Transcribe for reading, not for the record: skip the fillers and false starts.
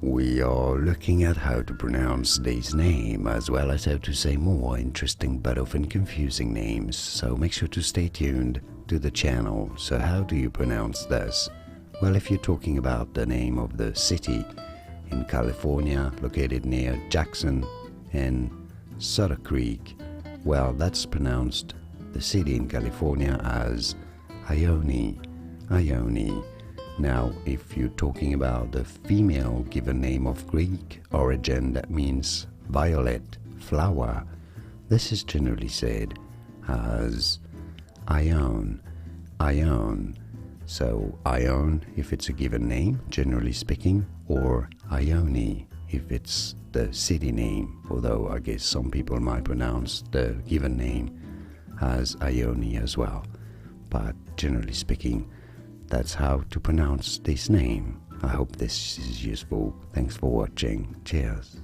We are looking at how to pronounce this name, as well as how to say more interesting but often confusing names, so make sure to stay tuned to the channel. So how do you pronounce this? Well, if you're talking about the name of the city in California, located near Jackson and Sutter Creek, well, that's pronounced the city in California as Ione, Ione. Now, if you're talking about the female given name of Greek origin, that means violet, flower, this is generally said as Ione, Ione. So Ione if it's a given name, generally speaking, or Ione if it's the city name, although I guess some people might pronounce the given name as Ione as well. But generally speaking, that's how to pronounce this name. I hope this is useful. Thanks for watching. Cheers.